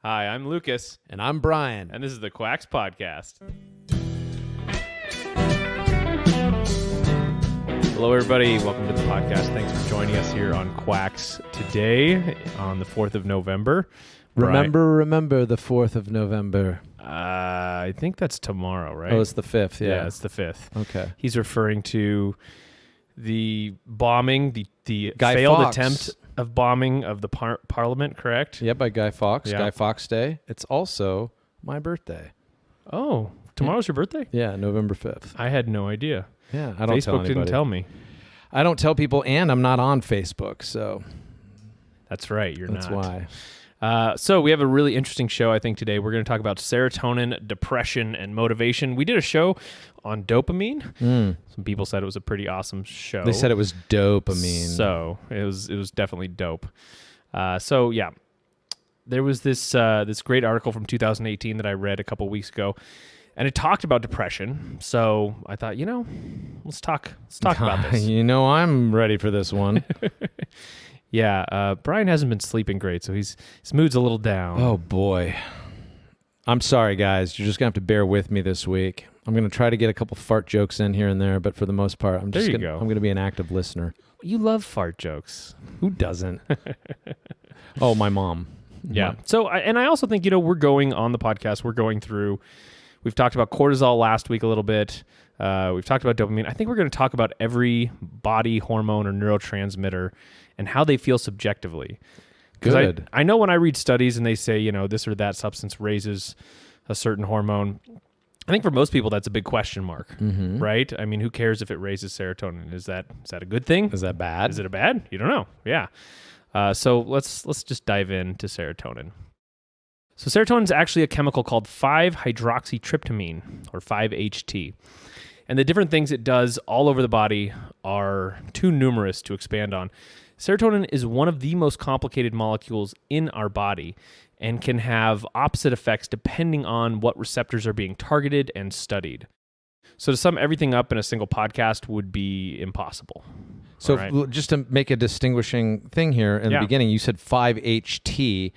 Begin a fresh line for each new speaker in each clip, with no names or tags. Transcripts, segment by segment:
Hi, I'm Lucas,
And I'm Brian.
and this is the Quacks Podcast. Hello, everybody. Welcome to the podcast. Thanks for joining us here on Quacks today on the 4th of November.
Remember the 4th of November.
I think that's tomorrow, right?
Oh, it's the 5th, yeah.
It's the 5th.
Okay.
He's referring to the bombing, the
Guy
failed
Fawkes.
attempt of bombing of the Parliament, correct?
Yeah, by Guy Fawkes.
Yeah.
Guy Fawkes Day. It's also my birthday.
Oh, tomorrow's your birthday?
Yeah, November 5th.
I had no idea.
Yeah, I don't tell
Facebook
anybody.
didn't tell me.
I don't tell people, and I'm not on Facebook, so
That's right, you're
that's
not.
why.
So we have a really interesting show, I think, today. We're going to talk about serotonin, depression, and motivation. We did a show on dopamine. Some people said it was a pretty awesome show.
They said it was dopamine.
So it was definitely dope. So yeah, there was this great article from 2018 that I read a couple weeks ago, and it talked about depression. So I thought, let's talk about this.
I'm ready for this one.
Yeah, Brian hasn't been sleeping great, so his mood's a little down.
Oh, boy. I'm sorry, guys. You're just going to have to bear with me this week. I'm going to try to get a couple fart jokes in here and there, but for the most part, I'm going to be an active listener.
You love fart jokes.
Who doesn't? Oh, my mom.
Yeah. So, I also think, we're going on the podcast, we've talked about cortisol last week a little bit. We've talked about dopamine. I think we're going to talk about every body hormone or neurotransmitter and how they feel subjectively.
Good.
I know when I read studies and they say, this or that substance raises a certain hormone, I think for most people that's a big question mark, right? I mean, who cares if it raises serotonin? Is that a good thing?
Is that bad?
Is it a bad? You don't know. Yeah. So let's just dive into serotonin. So serotonin is actually a chemical called 5-hydroxytryptamine, or 5-HT. And the different things it does all over the body are too numerous to expand on. Serotonin is one of the most complicated molecules in our body and can have opposite effects depending on what receptors are being targeted and studied. So to sum everything up in a single podcast would be impossible.
So
right?
Just to make a distinguishing thing here in the beginning, you said 5-HT,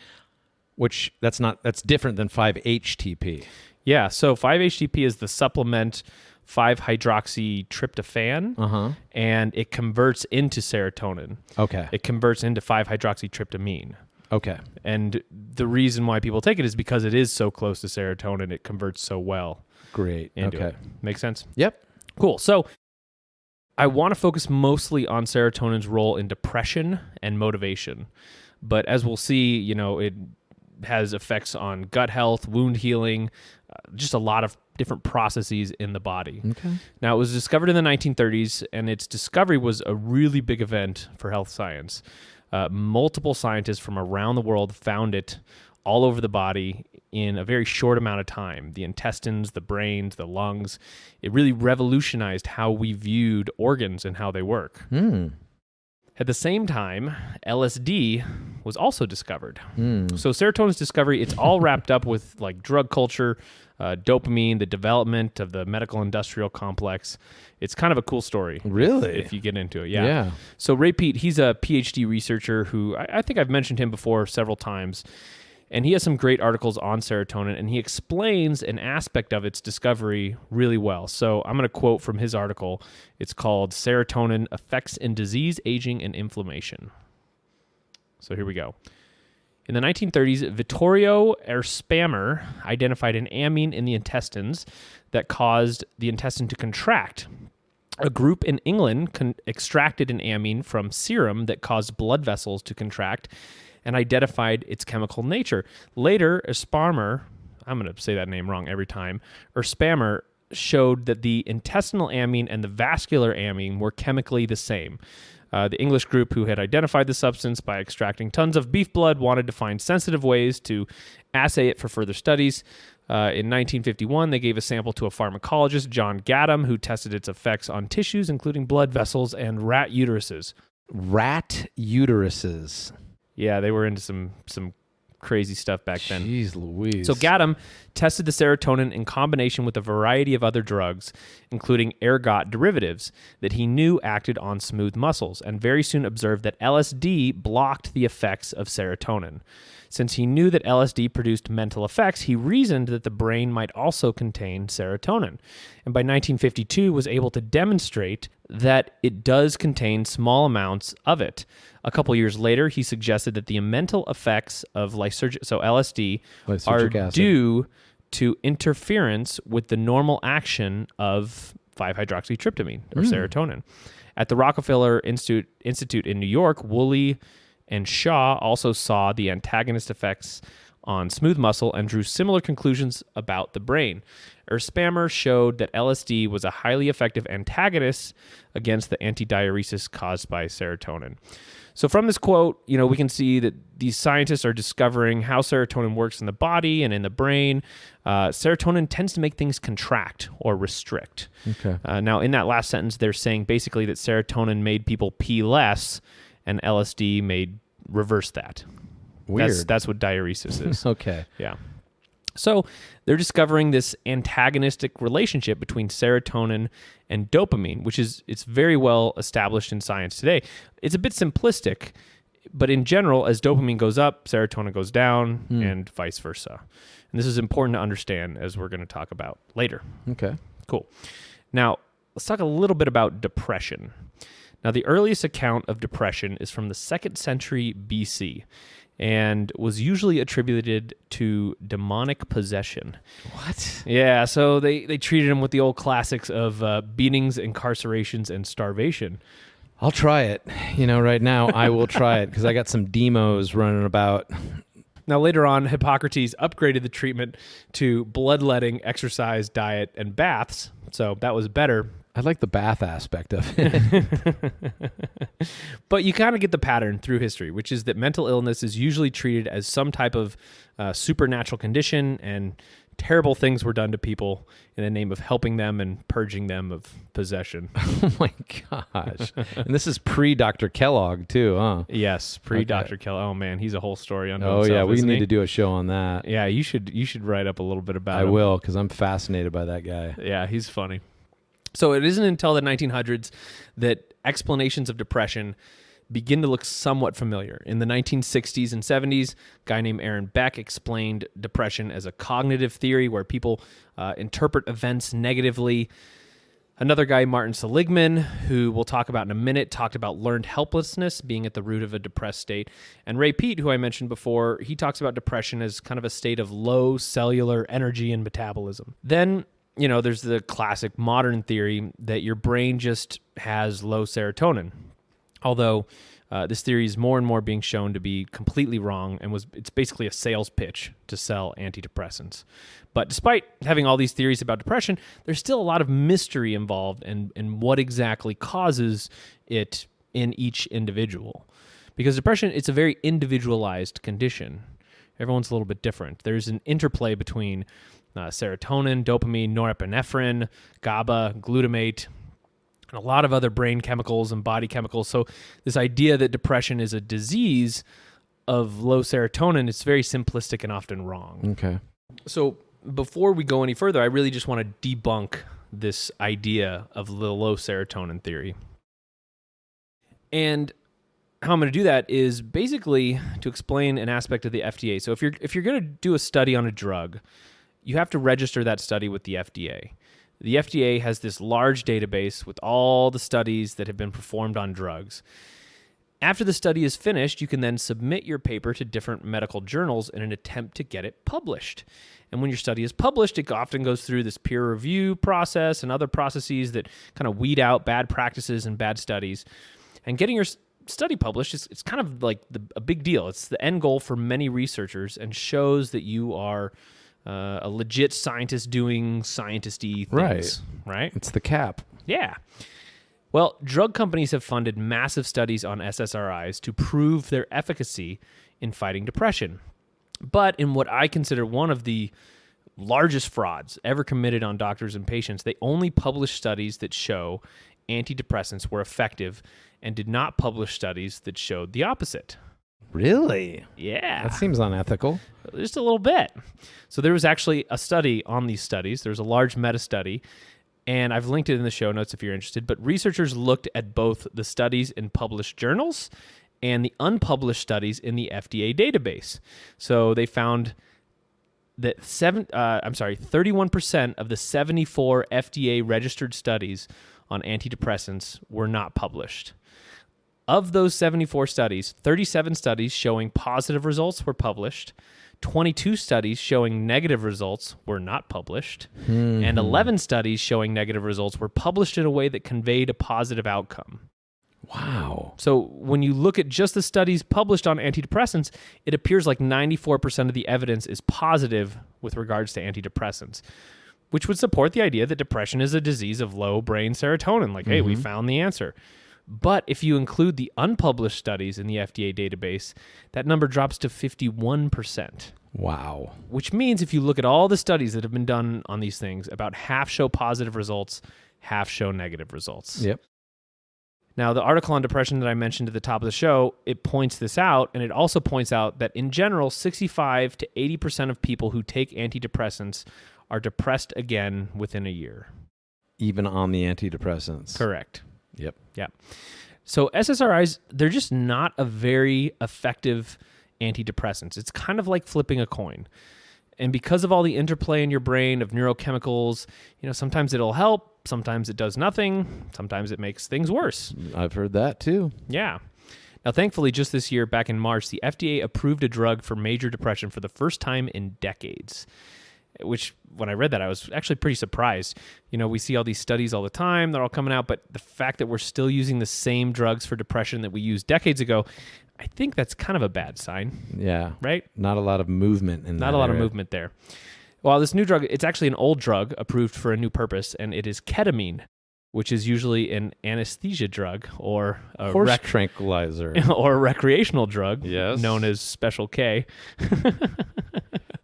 which that's different than 5-HTP.
Yeah, so 5-HTP is the supplement 5-hydroxytryptophan, and it converts into serotonin.
Okay.
It converts into 5-hydroxytryptamine.
Okay.
And the reason why people take it is because it is so close to serotonin, it converts so well.
Great.
Into
Okay.
it. Make sense?
Yep.
Cool. So I want to focus mostly on serotonin's role in depression and motivation. But as we'll see, it has effects on gut health, wound healing, just a lot of different processes in the body.
Okay.
Now, it was discovered in the 1930s, and its discovery was a really big event for health science. Multiple scientists from around the world found it all over the body in a very short amount of time. The intestines, the brains, the lungs. It really revolutionized how we viewed organs and how they work. At the same time, LSD was also discovered. So serotonin's discovery, it's all wrapped up with like drug culture, dopamine, the development of the medical industrial complex. It's kind of a cool story.
Really?
If you get into it. Yeah. So Ray Peat, he's a PhD researcher who I think I've mentioned him before several times. And he has some great articles on serotonin, and he explains an aspect of its discovery really well. So I'm going to quote from his article. It's called Serotonin Effects in Disease, Aging, and Inflammation. So here we go. In the 1930s, Vittorio Erspamer identified an amine in the intestines that caused the intestine to contract. A group in England extracted an amine from serum that caused blood vessels to contract and identified its chemical nature. Later, Erspamer, I'm going to say that name wrong every time, Erspamer showed that the intestinal amine and the vascular amine were chemically the same. The English group who had identified the substance by extracting tons of beef blood wanted to find sensitive ways to assay it for further studies. In 1951, they gave a sample to a pharmacologist, John Gaddam, who tested its effects on tissues, including blood vessels and rat uteruses.
Rat uteruses.
Yeah, they were into some crazy stuff back then.
Jeez Louise.
So Gaddam tested the serotonin in combination with a variety of other drugs, including ergot derivatives, that he knew acted on smooth muscles, and very soon observed that LSD blocked the effects of serotonin. Since he knew that LSD produced mental effects, he reasoned that the brain might also contain serotonin, and by 1952 was able to demonstrate that it does contain small amounts of it. A couple years later, he suggested that the mental effects of LSD are due to interference with the normal action of 5-hydroxytryptamine, or serotonin. At the Rockefeller Institute in New York, Woolley and Shaw also saw the antagonist effects on smooth muscle and drew similar conclusions about the brain. Erspamer showed that LSD was a highly effective antagonist against the antidiuresis caused by serotonin. So from this quote, we can see that these scientists are discovering how serotonin works in the body and in the brain. Serotonin tends to make things contract or restrict.
Okay.
Now, in that last sentence, they're saying basically that serotonin made people pee less, and LSD made reverse that.
Weird.
That's what diuresis is.
Okay.
Yeah. So they're discovering this antagonistic relationship between serotonin and dopamine, it's very well established in science today. It's a bit simplistic, but in general, as dopamine goes up, serotonin goes down, and vice versa. And this is important to understand, as we're going to talk about later.
Okay.
Cool. Now, let's talk a little bit about depression. Now, the earliest account of depression is from the 2nd century BC and was usually attributed to demonic possession.
What?
Yeah, so they treated him with the old classics of beatings, incarcerations, and starvation.
I'll try it. Right now I will try it because I got some demos running about.
Now, later on, Hippocrates upgraded the treatment to bloodletting, exercise, diet, and baths. So that was better.
I like the bath aspect of it.
But you kind of get the pattern through history, which is that mental illness is usually treated as some type of supernatural condition, and terrible things were done to people in the name of helping them and purging them of possession.
Oh my gosh. And this is pre-Dr. Kellogg too, huh?
Yes, pre-Dr. Kellogg. Oh man, he's a whole story unto
Oh
himself,
yeah, we
isn't
need
he?
to do a show on that.
Yeah, you should write up a little bit about him.
I will, because I'm fascinated by that guy.
Yeah, he's funny. So it isn't until the 1900s that explanations of depression begin to look somewhat familiar. In the 1960s and 70s, a guy named Aaron Beck explained depression as a cognitive theory where people interpret events negatively. Another guy, Martin Seligman, who we'll talk about in a minute, talked about learned helplessness being at the root of a depressed state. And Ray Peat, who I mentioned before, he talks about depression as kind of a state of low cellular energy and metabolism. Then there's the classic modern theory that your brain just has low serotonin. Although this theory is more and more being shown to be completely wrong, and it's basically a sales pitch to sell antidepressants. But despite having all these theories about depression, there's still a lot of mystery involved in what exactly causes it in each individual. Because depression, it's a very individualized condition. Everyone's a little bit different. There's an interplay between serotonin, dopamine, norepinephrine, GABA, glutamate, and a lot of other brain chemicals and body chemicals. So this idea that depression is a disease of low serotonin, it's very simplistic and often wrong.
Okay.
So before we go any further, I really just want to debunk this idea of the low serotonin theory. And how I'm going to do that is basically to explain an aspect of the FDA. So if you're going to do a study on a drug, you have to register that study with the FDA. The FDA has this large database with all the studies that have been performed on drugs. After the study is finished, you can then submit your paper to different medical journals in an attempt to get it published. And when your study is published, it often goes through this peer review process and other processes that kind of weed out bad practices and bad studies. And getting your study published, it's kind of like a big deal. It's the end goal for many researchers and shows that you are a legit scientist doing scientisty things, right?
It's the cap.
Yeah. Well, drug companies have funded massive studies on SSRIs to prove their efficacy in fighting depression. But in what I consider one of the largest frauds ever committed on doctors and patients, they only published studies that show antidepressants were effective and did not publish studies that showed the opposite.
Really?
Yeah.
That seems unethical.
Just a little bit. So there was actually a study on these studies. There's a large meta-study, and I've linked it in the show notes if you're interested. But researchers looked at both the studies in published journals and the unpublished studies in the FDA database. So they found that 31% of the 74 FDA-registered studies on antidepressants were not published. Of those 74 studies, 37 studies showing positive results were published, 22 studies showing negative results were not published, and 11 studies showing negative results were published in a way that conveyed a positive outcome.
Wow.
So when you look at just the studies published on antidepressants, it appears like 94% of the evidence is positive with regards to antidepressants, which would support the idea that depression is a disease of low brain serotonin. Like, hey, we found the answer. But if you include the unpublished studies in the FDA database, that number drops to 51%.
Wow.
Which means if you look at all the studies that have been done on these things, about half show positive results, half show negative results.
Yep.
Now, the article on depression that I mentioned at the top of the show, it points this out, and it also points out that in general, 65 to 80% of people who take antidepressants are depressed again within a year.
Even on the antidepressants.
Correct.
Yep.
Yeah. So SSRIs, they're just not a very effective antidepressants. It's kind of like flipping a coin. And because of all the interplay in your brain of neurochemicals, sometimes it'll help, sometimes it does nothing, sometimes it makes things worse.
I've heard that too.
Yeah. Now, thankfully, just this year, back in March, the FDA approved a drug for major depression for the first time in decades. Which, when I read that, I was actually pretty surprised. We see all these studies all the time. They're all coming out. But the fact that we're still using the same drugs for depression that we used decades ago, I think that's kind of a bad sign.
Yeah.
Right?
Not a lot of movement in that
Not a lot
area.
of movement there. Well, this new drug, it's actually an old drug approved for a new purpose, and it is ketamine, which is usually an anesthesia drug or a
horse tranquilizer
or a recreational drug
known
as Special K.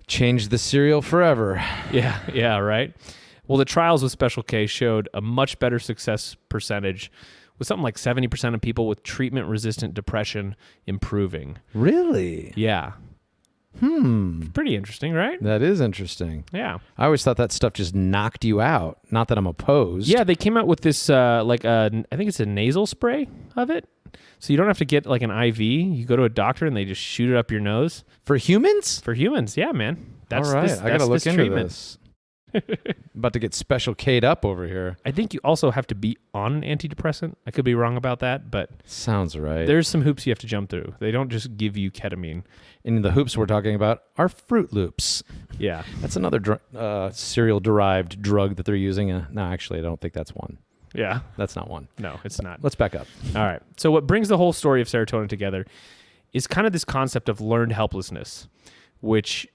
Change the cereal forever.
Yeah, right? Well, the trials with Special K showed a much better success percentage, with something like 70% of people with treatment-resistant depression improving.
Really?
Yeah. Pretty interesting, right?
That is interesting.
Yeah.
I always thought that stuff just knocked you out. Not that I'm opposed.
Yeah, they came out with this, I think it's a nasal spray of it. So you don't have to get like an IV. You go to a doctor and they just shoot it up your nose.
For humans?
For humans, yeah, man.
All right, I got to look into this. About to get Special K'd up over here.
I think you also have to be on an antidepressant. I could be wrong about that, but
sounds right.
There's some hoops you have to jump through. They don't just give you ketamine.
And the hoops we're talking about are Fruit Loops.
Yeah.
That's another cereal-derived drug that they're using. No, actually, I don't think that's one.
Yeah.
That's not one.
No, it's not.
Let's back up.
All right. So what brings the whole story of serotonin together is kind of this concept of learned helplessness, which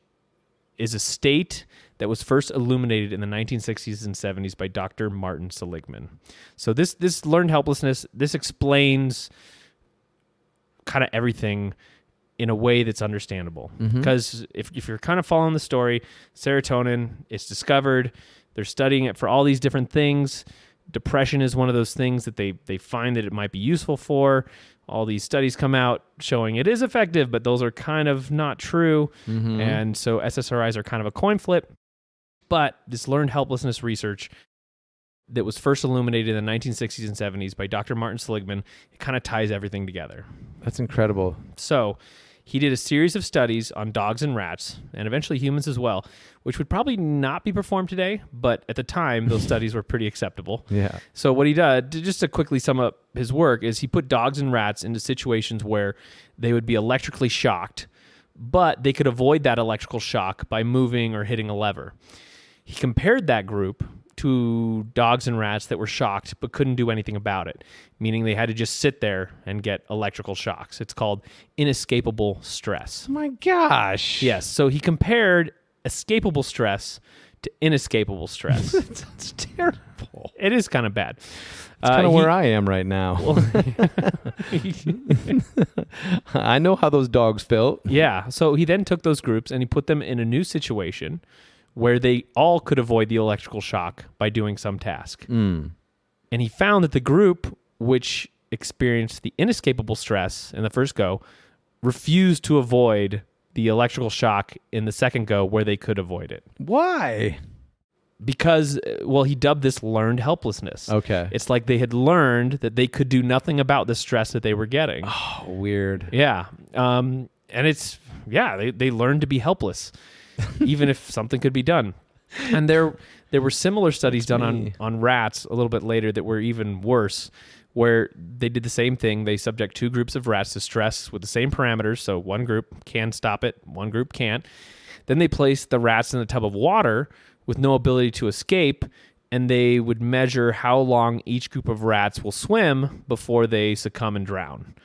is a state that was first illuminated in the 1960s and 70s by Dr. Martin Seligman. So this learned helplessness, this explains kind of everything in a way that's understandable. Because if you're kind of following the story, serotonin is discovered. They're studying it for all these different things. Depression is one of those things that they find that it might be useful for. All these studies come out showing it is effective, but those are kind of not true. And so SSRIs are kind of a coin flip. But this learned helplessness research that was first illuminated in the 1960s and 70s by Dr. Martin Seligman, it kind of ties everything together.
That's incredible.
So he did a series of studies on dogs and rats, and eventually humans as well, which would probably not be performed today, but at the time, those studies were pretty acceptable.
Yeah.
So what he did, just to quickly sum up his work, is he put dogs and rats into situations where they would be electrically shocked, but they could avoid that electrical shock by moving or hitting a lever. He compared that group to dogs and rats that were shocked but couldn't do anything about it, meaning they had to just sit there and get electrical shocks. It's called inescapable stress.
Oh my gosh.
Yes, so he compared escapable stress to inescapable stress.
That sounds terrible.
It is kind of bad.
It's kind of where I am right now. I know how those dogs felt.
Yeah, so he then took those groups and he put them in a new situation where they all could avoid the electrical shock by doing some task. And he found that the group which experienced the inescapable stress in the first go refused to avoid the electrical shock in the second go where they could avoid it.
Why?
Because, well, he dubbed this learned helplessness.
Okay.
It's like they had learned that they could do nothing about the stress that they were getting.
Oh, weird.
Yeah. And it's, they learned to be helpless, even if something could be done. And there were similar studies done on rats a little bit later that were even worse, where they did the same thing. They subject 2 groups of rats to stress with the same parameters. So one group can stop it, one group can't. Then they placed the rats in a tub of water with no ability to escape, and they would measure how long each group of rats will swim before they succumb and drown.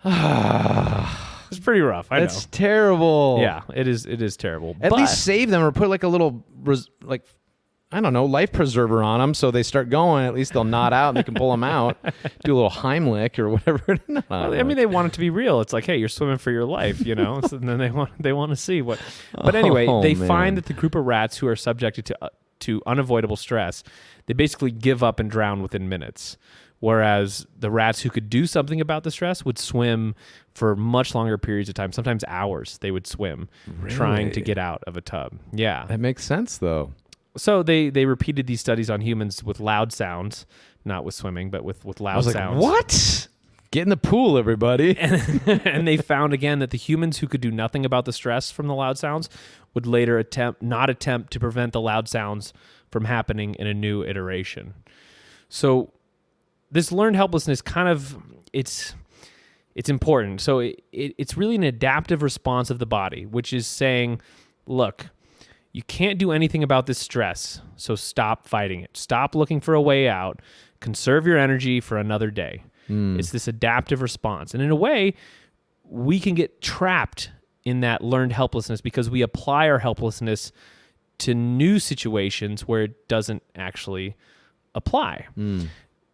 It's pretty rough. I know.
That's terrible.
Yeah, it is. It is terrible.
At least save them or put like a little, I don't know, life preserver on them so they start going. At least they'll nod out and they can pull them out. Do a little Heimlich or whatever.
I mean, they want it to be real. It's like, hey, you're swimming for your life, So, and then they want to see what. But anyway, they find that the group of rats who are subjected to unavoidable stress, they basically give up and drown within minutes. Whereas the rats who could do something about the stress would swim for much longer periods of time, sometimes hours. They would swim trying to get out of a tub. Yeah.
That makes sense, though.
So they repeated these studies on humans with loud sounds, not with swimming, but with loud sounds.
What? Get in the pool, everybody.
And they found again that the humans who could do nothing about the stress from the loud sounds would later not attempt to prevent the loud sounds from happening in a new iteration. So this learned helplessness it's important. So it's really an adaptive response of the body, which is saying, look, you can't do anything about this stress, so stop fighting it. Stop looking for a way out. Conserve your energy for another day. It's this adaptive response. And in a way, we can get trapped in that learned helplessness because we apply our helplessness to new situations where it doesn't actually apply.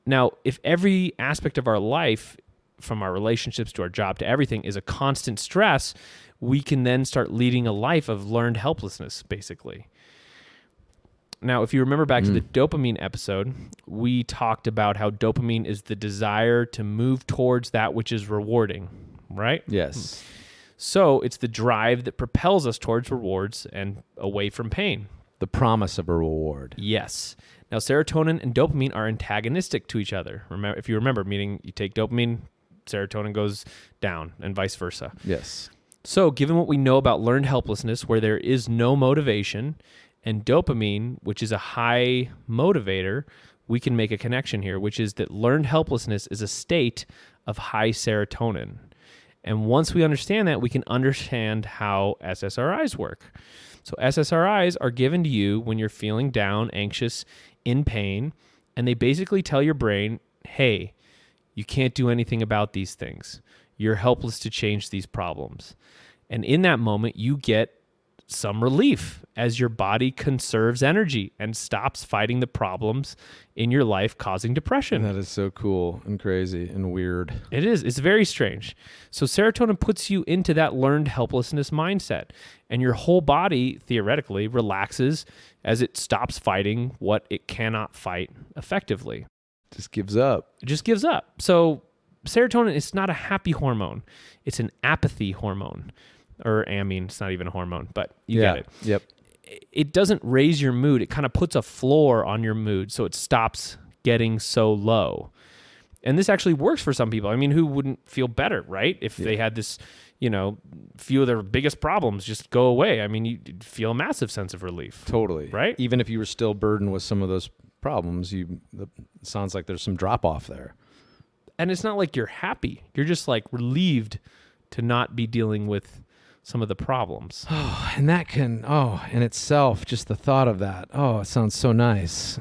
Now, if every aspect of our life, from our relationships to our job to everything, is a constant stress, we can then start leading a life of learned helplessness, basically. Now, if you remember back to the dopamine episode, we talked about how dopamine is the desire to move towards that which is rewarding, right?
Yes.
So it's the drive that propels us towards rewards and away from pain.
The promise of a reward.
Yes. Now, serotonin and dopamine are antagonistic to each other. If you remember, meaning you take dopamine, serotonin goes down, and vice versa.
Yes.
So, given what we know about learned helplessness, where there is no motivation, and dopamine, which is a high motivator, we can make a connection here, which is that learned helplessness is a state of high serotonin. And once we understand that, we can understand how SSRIs work. So SSRIs are given to you when you're feeling down, anxious, in pain, and they basically tell your brain, hey, you can't do anything about these things. You're helpless to change these problems. And in that moment, you get some relief as your body conserves energy and stops fighting the problems in your life causing depression.
That is so cool and crazy and weird.
It is. It's very strange. So serotonin puts you into that learned helplessness mindset, and your whole body theoretically relaxes as it stops fighting what it cannot fight effectively.
Just gives up.
It just gives up. So serotonin is not a happy hormone. It's an apathy hormone. Or amine, it's not even a hormone, but you get it.
Yep.
It doesn't raise your mood. It kind of puts a floor on your mood so it stops getting so low. And this actually works for some people. I mean, who wouldn't feel better, right? If they had this, few of their biggest problems just go away. I mean, you'd feel a massive sense of relief.
Totally.
Right?
Even if you were still burdened with some of those problems, it sounds like there's some drop off there.
And it's not like you're happy. You're just like relieved to not be dealing with some of the problems.
Oh, and that can, in itself, just the thought of that. Oh, it sounds so nice.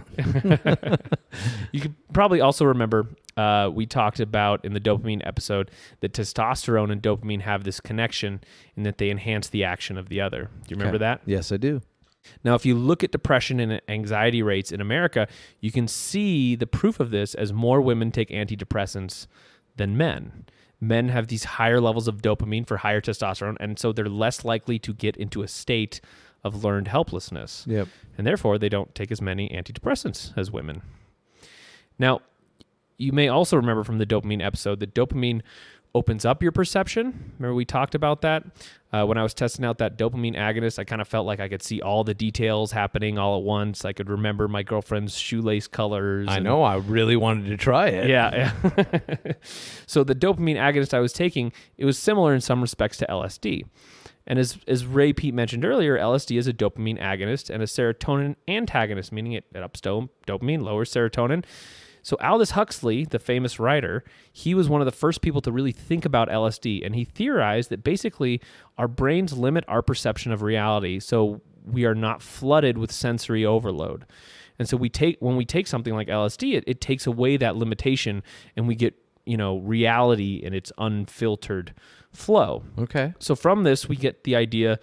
You could probably also remember we talked about in the dopamine episode that testosterone and dopamine have this connection in that they enhance the action of the other. Do you remember that?
Yes, I do.
Now, if you look at depression and anxiety rates in America, you can see the proof of this as more women take antidepressants than men. Men have these higher levels of dopamine for higher testosterone, and so they're less likely to get into a state of learned helplessness.
Yep.
And therefore, they don't take as many antidepressants as women. Now, you may also remember from the dopamine episode that dopamine opens up your perception. Remember we talked about that? When I was testing out that dopamine agonist, I kind of felt like I could see all the details happening all at once. I could remember my girlfriend's shoelace colors.
I know. I really wanted to try it.
Yeah. So the dopamine agonist I was taking, it was similar in some respects to LSD. And as Ray Peat mentioned earlier, LSD is a dopamine agonist and a serotonin antagonist, meaning it ups dopamine, lowers serotonin. So Aldous Huxley, the famous writer, he was one of the first people to really think about LSD, and he theorized that basically our brains limit our perception of reality, so we are not flooded with sensory overload. And so when we take something like LSD, it takes away that limitation, and we get, reality in its unfiltered flow.
Okay.
So from this, we get the idea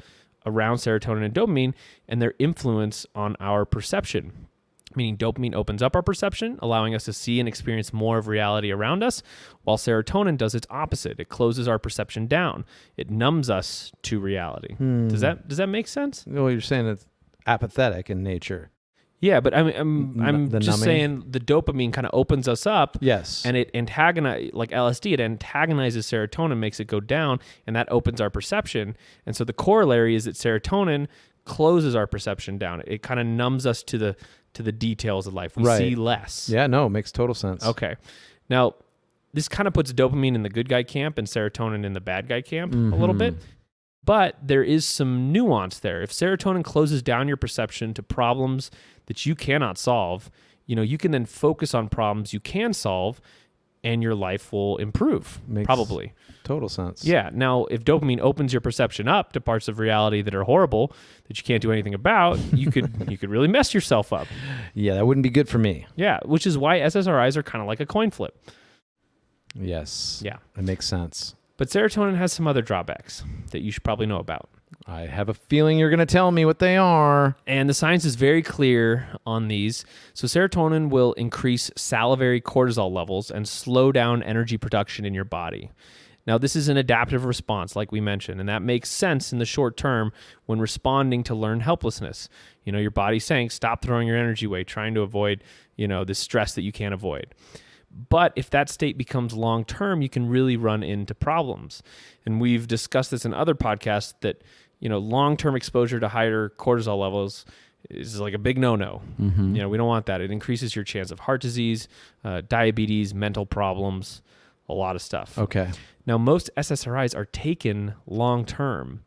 around serotonin and dopamine and their influence on our perception. Meaning dopamine opens up our perception, allowing us to see and experience more of reality around us, while serotonin does its opposite. It closes our perception down. It numbs us to reality. Does that make sense?
Well, you're saying it's apathetic in nature.
Yeah, but I'm just saying the dopamine kind of opens us up.
Yes.
And it antagonizes, like LSD, it antagonizes serotonin, makes it go down, and that opens our perception. And so the corollary is that serotonin closes our perception down. It kind of numbs us to the details of life. We see less.
Yeah, no, it makes total sense.
Okay. Now, this kind of puts dopamine in the good guy camp and serotonin in the bad guy camp a little bit. But there is some nuance there. If serotonin closes down your perception to problems that you cannot solve, you can then focus on problems you can solve and your life will improve, probably.
Total sense.
Yeah. Now, if dopamine opens your perception up to parts of reality that are horrible, that you can't do anything about, you could really mess yourself up.
Yeah, that wouldn't be good for me.
Yeah, which is why SSRIs are kind of like a coin flip.
Yes.
Yeah.
That makes sense.
But serotonin has some other drawbacks that you should probably know about.
I have a feeling you're going to tell me what they are.
And the science is very clear on these. So serotonin will increase salivary cortisol levels and slow down energy production in your body. Now, this is an adaptive response, like we mentioned, and that makes sense in the short term when responding to learned helplessness. Your body's saying, stop throwing your energy away, trying to avoid, this stress that you can't avoid. But if that state becomes long-term, you can really run into problems. And we've discussed this in other podcasts that, long-term exposure to higher cortisol levels is like a big no-no. We don't want that. It increases your chance of heart disease, diabetes, mental problems, a lot of stuff.
Okay.
Now, most SSRIs are taken long-term.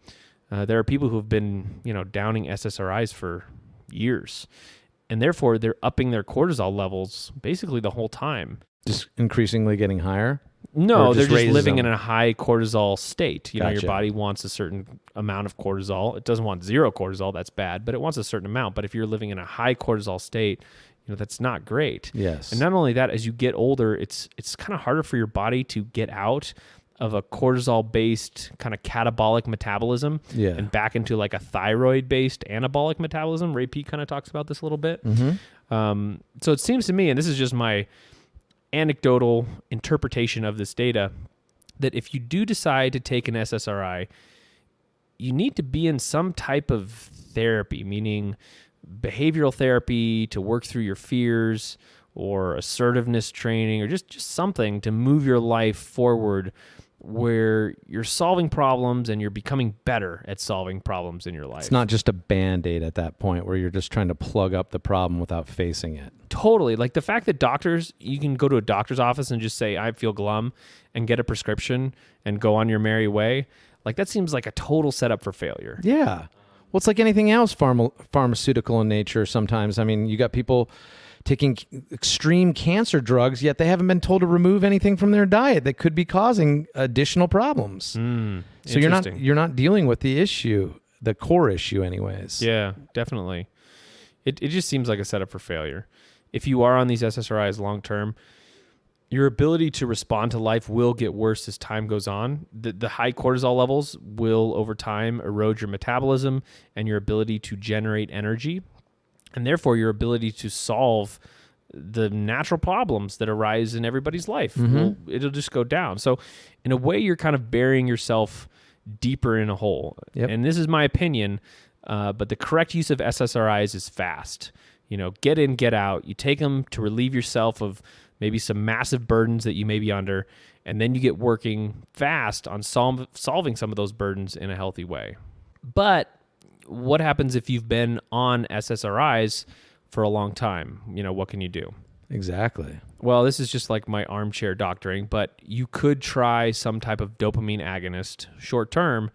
There are people who have been, downing SSRIs for years. And therefore, they're upping their cortisol levels basically the whole time.
Just increasingly getting higher?
No, they're just living in a high cortisol state. Your
Gotcha.
body wants a certain amount of cortisol. It doesn't want zero cortisol. That's bad, but it wants a certain amount. But if you're living in a high cortisol state, that's not great.
Yes.
And not only that, as you get older, it's kind of harder for your body to get out of a cortisol-based kind of catabolic metabolism and back into like a thyroid-based anabolic metabolism. Ray Peat kind of talks about this a little bit. So it seems to me, and this is just my anecdotal interpretation of this data, that if you do decide to take an SSRI, you need to be in some type of therapy, meaning behavioral therapy to work through your fears, or assertiveness training, or just something to move your life forward where you're solving problems and you're becoming better at solving problems in your life.
It's not just a Band-Aid at that point where you're just trying to plug up the problem without facing it.
Totally. Like the fact that you can go to a doctor's office and just say, I feel glum, and get a prescription and go on your merry way. Like that seems like a total setup for failure.
Yeah. Well, it's like anything else pharmaceutical in nature sometimes. I mean, you got people taking extreme cancer drugs, yet they haven't been told to remove anything from their diet that could be causing additional problems. So you're not dealing with the issue, the core issue anyways.
Yeah, definitely. It just seems like a setup for failure. If you are on these SSRIs long term, your ability to respond to life will get worse as time goes on. The high cortisol levels will over time erode your metabolism and your ability to generate energy, and therefore your ability to solve the natural problems that arise in everybody's life. It'll just go down. So in a way, you're kind of burying yourself deeper in a hole. And this is my opinion, but the correct use of SSRIs is fast. get in, get out. You take them to relieve yourself of maybe some massive burdens that you may be under, and then you get working fast on solving some of those burdens in a healthy way. But what happens if you've been on SSRIs for a long time? What can you do?
Exactly.
Well, this is just like my armchair doctoring, but you could try some type of dopamine agonist short term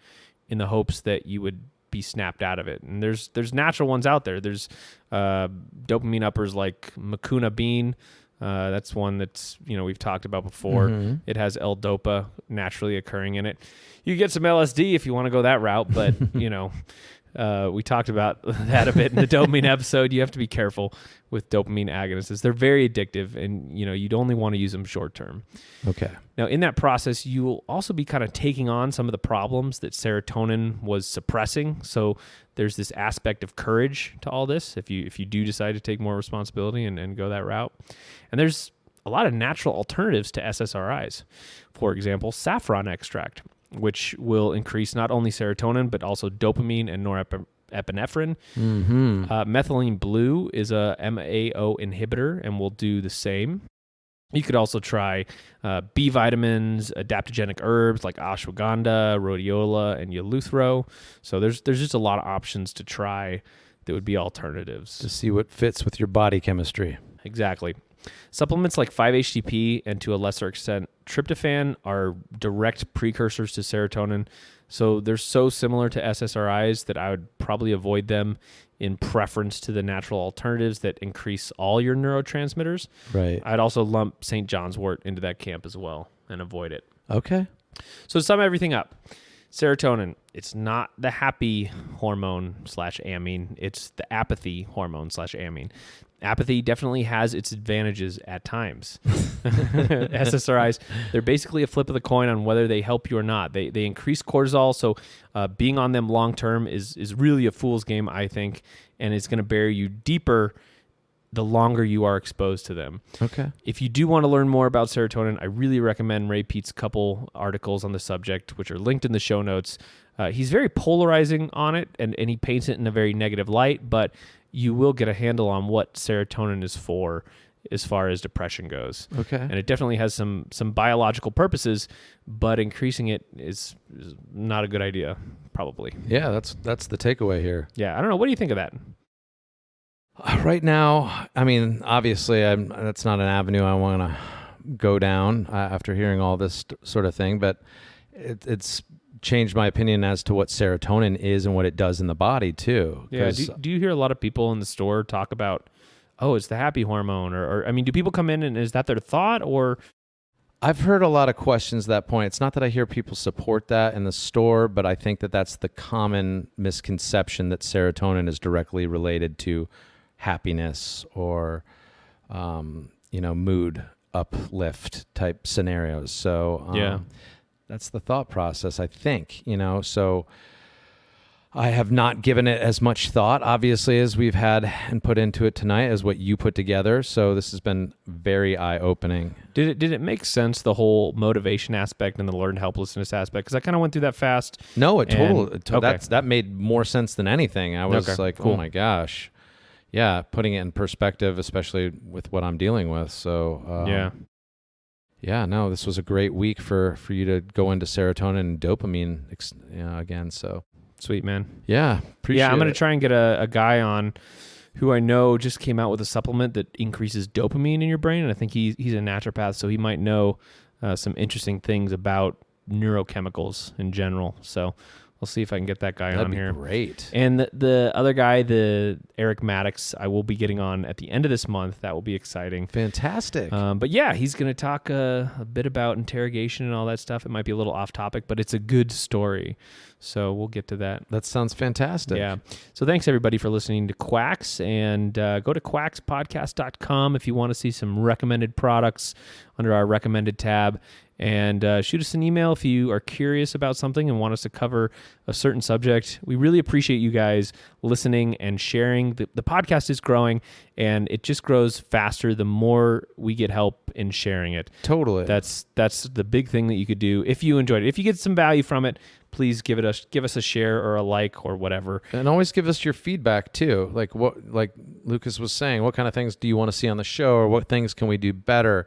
in the hopes that you would be snapped out of it. And there's natural ones out there. There's dopamine uppers like Mucuna bean. That's one that's, we've talked about before. Mm-hmm. It has L-Dopa naturally occurring in it. You get some LSD if you want to go that route, but, we talked about that a bit in the dopamine episode. You have to be careful with dopamine agonists. They're very addictive, and you'd only want to use them short term. Okay. Now, in that process, you will also be kind of taking on some of the problems that serotonin was suppressing. So there's this aspect of courage to all this if you do decide to take more responsibility and go that route. And there's a lot of natural alternatives to SSRIs. For example, saffron extract, which will increase not only serotonin, but also dopamine and norepinephrine. Mm-hmm. Methylene blue is a MAO inhibitor and will do the same. You could also try B vitamins, adaptogenic herbs like ashwagandha, rhodiola, and eleuthero. So there's just a lot of options to try that would be alternatives.
To see what fits with your body chemistry.
Exactly. Supplements like 5-HTP and to a lesser extent tryptophan are direct precursors to serotonin. So they're so similar to SSRIs that I would probably avoid them in preference to the natural alternatives that increase all your neurotransmitters. Right. I'd also lump St. John's wort into that camp as well and avoid it.
Okay.
So to sum everything up, serotonin, it's not the happy hormone / amine. It's the apathy hormone / amine. Apathy definitely has its advantages at times. SSRIs, they're basically a flip of the coin on whether they help you or not. They increase cortisol, so being on them long term is really a fool's game, I think, and it's going to bury you deeper the longer you are exposed to them. Okay. If you do want to learn more about serotonin, I really recommend Ray Peat's couple articles on the subject, which are linked in the show notes. He's very polarizing on it, and he paints it in a very negative light, but you will get a handle on what serotonin is for as far as depression goes. Okay. And it definitely has some biological purposes, but increasing it is not a good idea, probably.
Yeah, that's the takeaway here.
Yeah, I don't know. What do you think of that?
Right now, I mean, obviously, that's not an avenue I want to go down after hearing all this sort of thing, but it's changed my opinion as to what serotonin is and what it does in the body too.
Yeah. Do you hear a lot of people in the store talk about, oh, it's the happy hormone, or I mean, do people come in and is that their thought, or?
I've heard a lot of questions at that point. It's not that I hear people support that in the store, but I think that that's the common misconception that serotonin is directly related to happiness or, mood uplift type scenarios. So, yeah. That's the thought process, I think, so I have not given it as much thought, obviously, as we've had and put into it tonight as what you put together. So this has been very eye-opening.
Did it make sense, the whole motivation aspect and the learned helplessness aspect? Because I kind of went through that fast.
No, that made more sense than anything. I was cool. Oh my gosh. Yeah, putting it in perspective, especially with what I'm dealing with. So yeah. Yeah, no, this was a great week for you to go into serotonin and dopamine again. So
sweet, man.
Yeah, appreciate it.
I'm going to try and get a guy on who I know just came out with a supplement that increases dopamine in your brain, and I think he's a naturopath, so he might know some interesting things about neurochemicals in general. So we'll see if I can get that guy on here.
That'd be great.
And the other guy, the Eric Maddox, I will be getting on at the end of this month. That will be exciting.
Fantastic.
But yeah, he's going to talk a bit about interrogation and all that stuff. It might be a little off topic, but it's a good story. So we'll get to that.
That sounds fantastic.
Yeah. So thanks everybody for listening to Quacks, and go to quackspodcast.com if you want to see some recommended products under our recommended tab. And shoot us an email if you are curious about something and want us to cover a certain subject. We really appreciate you guys listening and sharing. The podcast is growing, and it just grows faster the more we get help in sharing it.
Totally.
That's the big thing that you could do if you enjoyed it. If you get some value from it, please give us a share or a like or whatever.
And always give us your feedback too. Like Lucas was saying, what kind of things do you want to see on the show, or what things can we do better?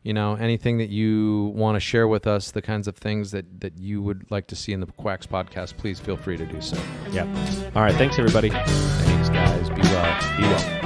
Anything that you want to share with us, the kinds of things that you would like to see in the Quacks podcast, please feel free to do so.
Yeah. All right. Thanks, everybody.
Thanks, guys. Be well.
Be well.